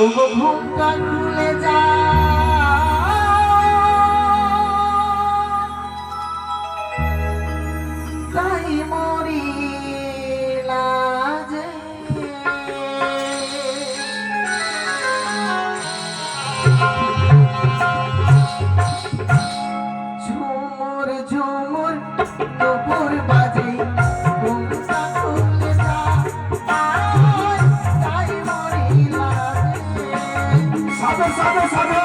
ওগো ঘুমটা খুলে যা তাই মরি লাজে ঝুমুর ঝুমুর দুপুর বাজে ঘুমটা খুলে যা তাই মরি লাজে সাধু সাধু সাধু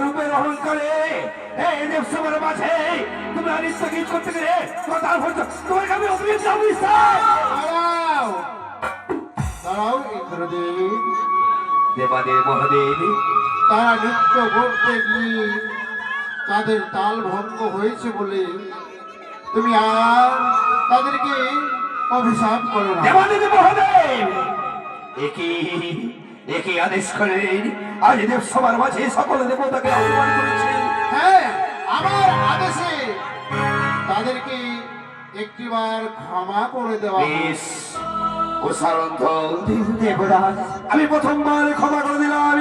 রূপের অহংকারে এই দেবসভার মাঝে তোমরা নৃত্য গীত করতে গেলে কথা বলছো তোমাকে আমি অভিযোগ জানাবো। দাঁড়াও ইন্দ্রদেব, দেবাদেব মহাদেব, তারা নৃত্য করতে গিয়ে তাদের তাল ভঙ্গ হয়েছে বলে তুমি আর তাদেরকে অভিশাপ করো না। দেবাদেব মহাদেব, একই আদেশ করেন আজ দেবসভার মাঝে সকল দেবতাকে অপমান করেছে। হ্যাঁ, আমার আদেশে তাদেরকে একটিবার ক্ষমা করে দেওয়া বেশ, ও সারন্ধ দেবরাজ, আমি প্রথমবার ক্ষমা করে দিলাম।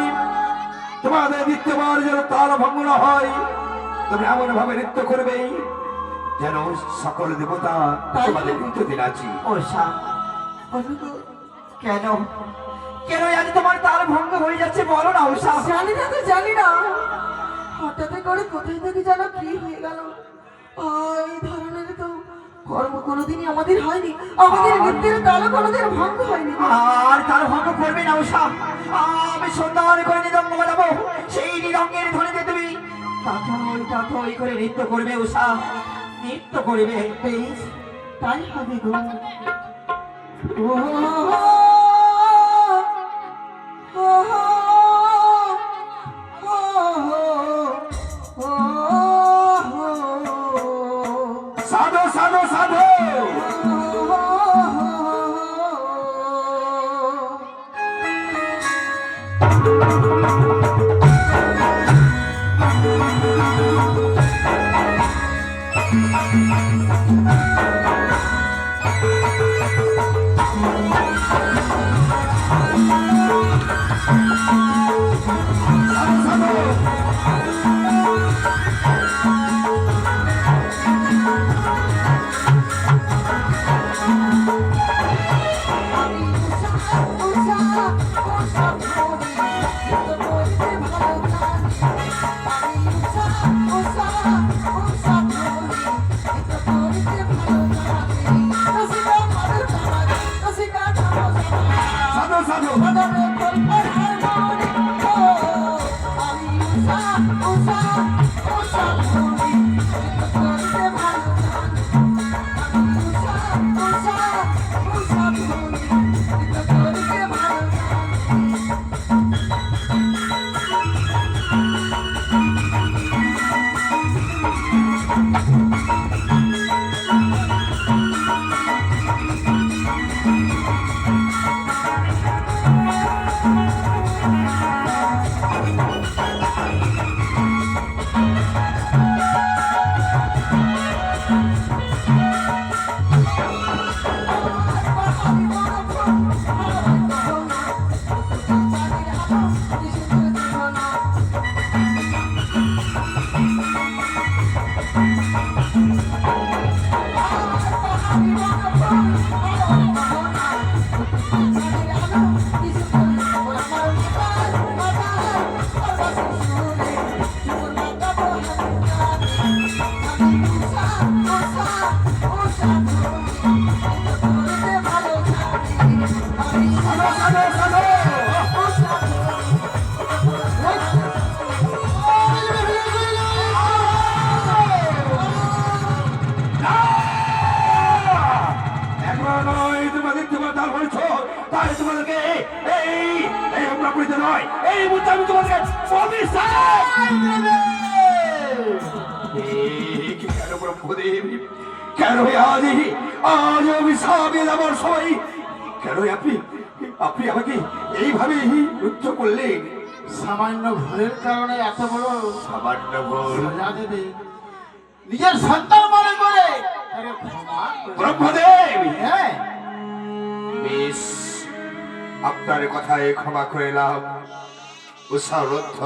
তোমাদের দ্বিতীয়বার যেন তাল ভঙ্গ না হয়, তুমি এমন ভাবে নৃত্য করবে যেন সকল দেবতা তোমাদের নৃত্য দিন আছি। কেন কেন আজ তোমার তাল ভঙ্গ হয়ে যাচ্ছে বলো না উষা। জানি না তো জানি না, হঠাৎ করে কোথায় থেকে যেন কি হয়ে গেল। এই ধরনের তো কর্ম কোনোদিনই আমাদের হয়নি, আমাদের নৃত্যের তাল কোনোদিন ভঙ্গ হয়নি। আর তাল ভঙ্গ করবে না উষা। আমি সুন্দর করে নিদঙ্গ বাজাবো, সেই নিদঙ্গের ধ্বনিতে তুমি তাথই করে নৃত্য করবে উষা, নৃত্য করবে। বেশ, তাই হবে গো। সাধু সাধু সাধু সাধু এখন নয় তোমাদের তোমার তাল বলছো, তাই তোমাদেরকে এই এই আমরা করিতে নয়, এই মুহূর্তে আমি তোমাকে অভিশাপ কেন ব্রহ্মদেব, কেন আজ আজ অভিশাপ আমার সবাই, কেন আপনি আপনি আমাকে এইভাবে রুদ্ধ করলেন? সামান্য ভুলের কারণে এত বড় সামান্য ভুল সাজা দেবে নিজের সন্তান মনে করে তাকে ক্ষমা করে। ব্রহ্মদেব, হ্যাঁ বেশ, আপনার কথায় ক্ষমা করে এলাম। উষারদ্ধ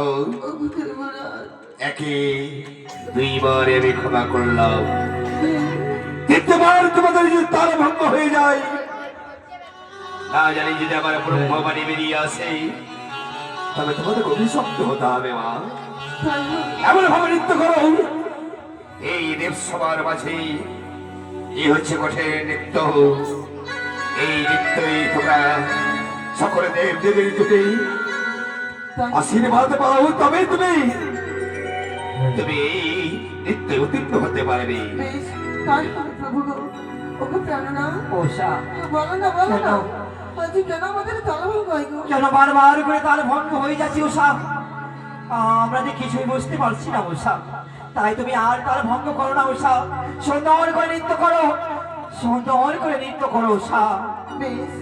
একে দুইবার আমি ক্ষমা করলাম, তৃতীয়বার তোমাদের যদি তার ভঙ্গ হয়ে যায়, না জানি যদি আমার ব্রহ্মবাণী বেরিয়ে আসে, তবে তোমাদের অভিশপ্ত হতে হবে। মা, এমন ভাবে নৃত্য করো এই দেবসভার মাঝে, এই হচ্ছে কঠিন নৃত্য। এই নৃত্যই তোমরা সকলে দেব দেবীর যদি আশীর্বাদ পাও, তবে তুমি তুমি এই নৃত্যে উত্তীর্ণ হতে পারবে। বেশ, তাই হবে প্রভু গো। ওগো প্রাণনা, ওষা বলো না বলো না, আজ কেন আমাদের তালভঙ্গ হয় গো? কেন বারবার করে তার ভঙ্গ হয়ে যাচ্ছে ওষা? আমরা যে কিছুই বুঝতে পারছি না ওষা, তাই তুমি আর তার ভঙ্গ করো না ওষা, সুন্দর করে নৃত্য করো, সুন্দর করে নৃত্য করো ওষা। বেশ,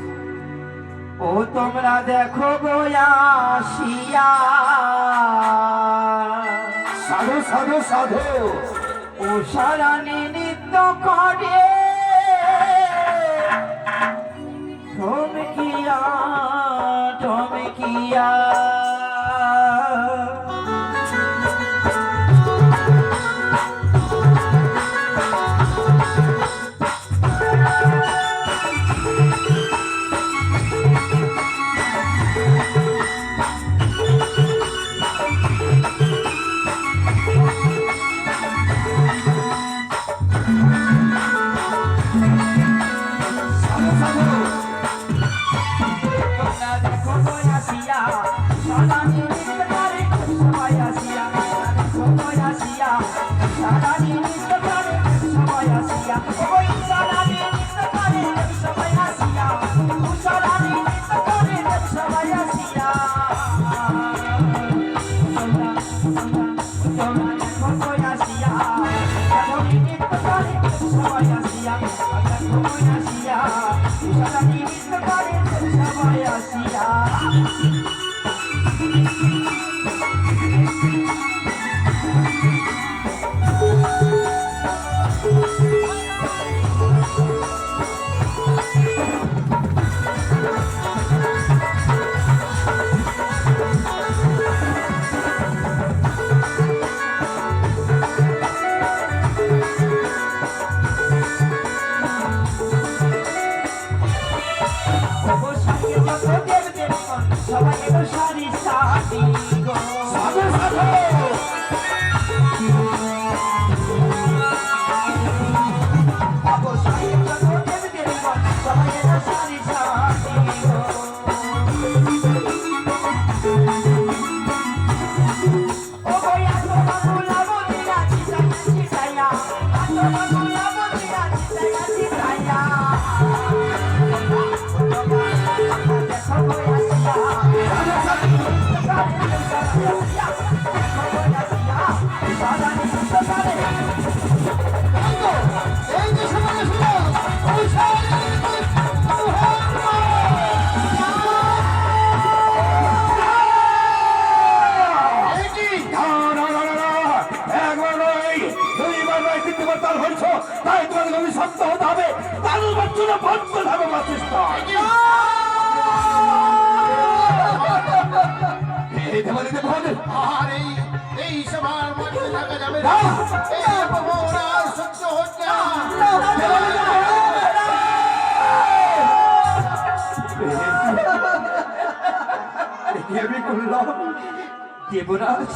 ও তোমরা দেখো গো আসিয়া, সাধু সাধু সাধু ওষা রানী নৃত্য করে ঠমকিয়া ঠমকিয়া। সবাই এলো সারি সারি গো, সাধু সাধু অবশ্যই এলো দেবদের গো, সবাই এলো সারি সারি গো। ও বই আতো বাবুলা বদিরা চিতাইয়া চিতাইয়া, আতো বাবুলা বদিরা চিতাইয়া চিতাইয়া। মহারাজ সহ্য হচ্ছে না। আমি করলাম দেবরাজ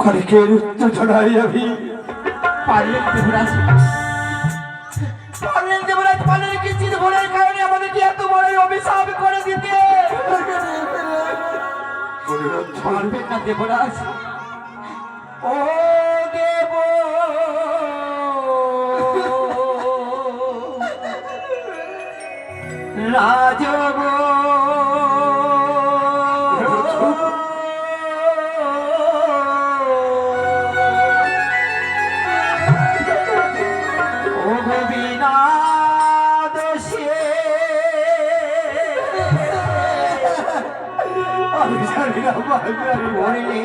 ক্ষণিকের উত্তেজনায় আমি পারলেন দেবরাজ, পারলেন দেবরাজ, পারলেন কিঞ্চিত ভুলের কারণে আমাদেরকে এত বড় অভিশাপ করে দিতে পারবেন না দেবরাজ। ও দেব রাজব ও গোবিনা দোষে আমি জানি না বললে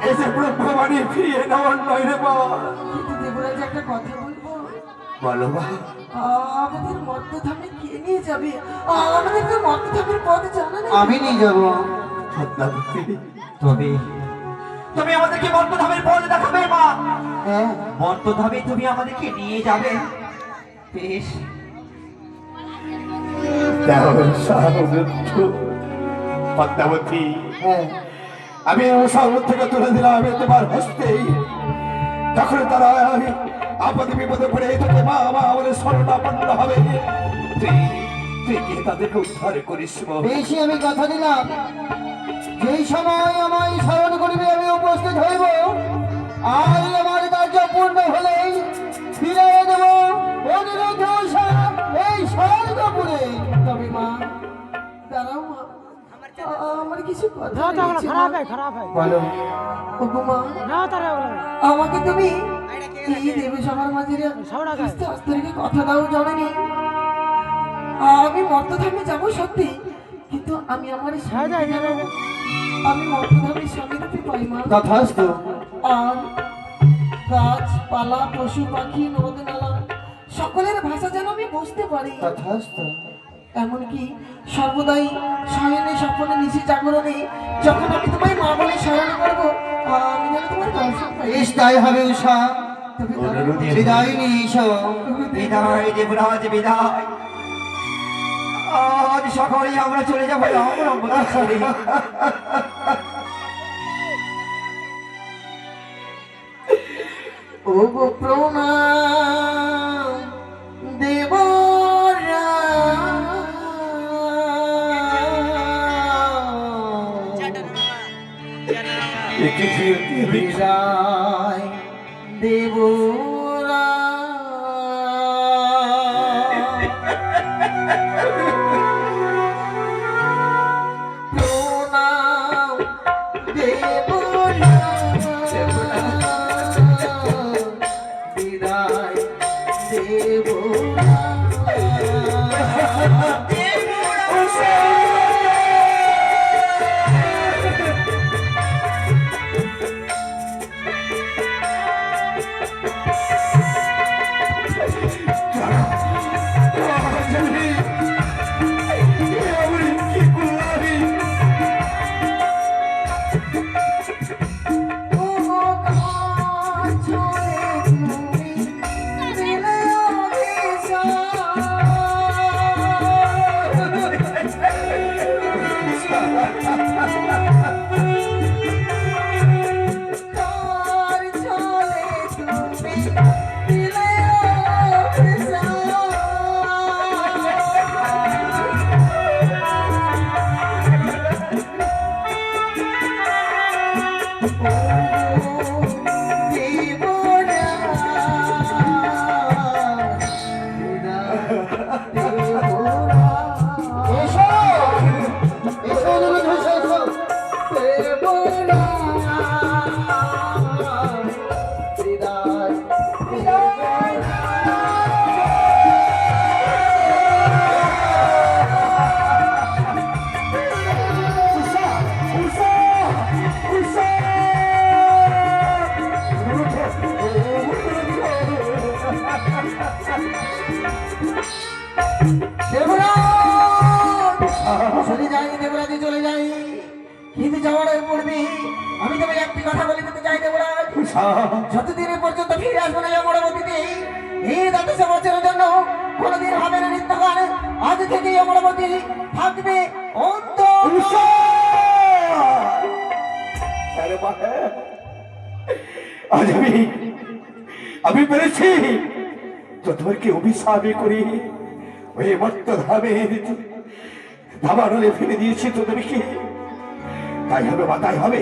এসে ব্রহ্মবাণী ফিরিয়ে নেওয়ার নয় রে বাবা। কিন্তু দেবরাজ একটা কথা বলবো, বলো মা। আমাদের মর্তধামে কে নিয়ে যাবে? আমাদের তো মর্তধামের পথ জানা নেই। আমি নিয়ে যাবো। পদ্মাবতী, তবে তুমি আমাদেরকে মর্তধামের পথ দেখাবে মা, হ্যাঁ মর্তধামে তুমি আমাদেরকে নিয়ে যাবে। বেশ, পদ্মাবতী, হ্যাঁ আমি সাগর থেকে তুলে দিলাম আমি তোমার হস্তেই। যখন তারা আপদে বিপদে পড়ে তোকে মা মা আমাদের স্মরণাপন্ন হবে, তুই তুই গিয়ে তাদেরকে উদ্ধার করিস মা। বেশি আমি কথা দিলাম, যেই সময় আমায় স্মরণ করিবে আমি উপস্থিত হইব। আর আমার কার্য পূর্ণ হলেই ফিরে দেব অনিরুদ্ধ এই স্বর্গপুরে। তবে মা দাঁড়াও মা, আমার কিছু কথা না তো রয়েছে, খারাপ মা। হয় খারাপ হয় বলো ওগো মা, না তারা আমাকে তুমি এই দেবসভার মাঝে সবরা গায়। আস্তে আস্তে রেখে কথা দাও জানেনি। আমি মর্তধামে যাবো সত্যি, কিন্তু আমি আমার হ্যাঁ যাই স্বামীকে যেন আমি মর্তধামের স্বামী রূপে পাই মা। তথাস্তু। আর গাছপালা পশু পাখি নদ নালা সকলের ভাষা যেন আমি বুঝতে পারি, তথাস্তু। এমনকি সর্বদাই শয়নে স্বপ্নে নিশি জাগরণে যখন আমি তোমায় মা বলে স্মরণ করবো, আমি যেন তোমার দর্শন পাই। বেশ তাই হবে উষা। তবে দাঁড়াও মা। বিদায় নিয়ে এসো। বিদায় দেবরাজ, বিদায়। আজ সকালে আমরা চলে যাবো আমরা ছেড়ে। ওগো প্রণাম দেবরা, বিদায় দেবরা। প্রণাম দেবরা, বিদায় দেবরা। চলে যাই দেবরাজ, চলে যাই, কিন্তু যাওয়ার পূর্বে আমি তোমায় একটি কথা বলে দিতে চাই দেবরাজ। উষা, যতদিন পর্যন্ত ফিরে আসবো না অমরাবতীতে, এই 10 বছরের জন্য কোনোদিন হবে না নৃত্য গান। আজ থেকে অমরাবতী থাকবে অন্ত। উষা! আরে মা, আজ আমি পেরেছি যতবারকে অভিশাপে করি ওই মর্ত ধামের ধামানলে ফেলে দিয়েছি তোদেরকে। তাই হবে মা, তাই হবে।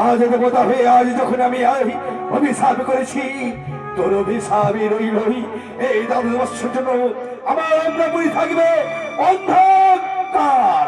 আজ দেবতা হয়ে আজ যখন আমি অভিশাপ করেছি, তোর অভিশাপে রইলই এই 10 বছর জন্য আমার অমরাপুরি থাকবে অন্ধকার।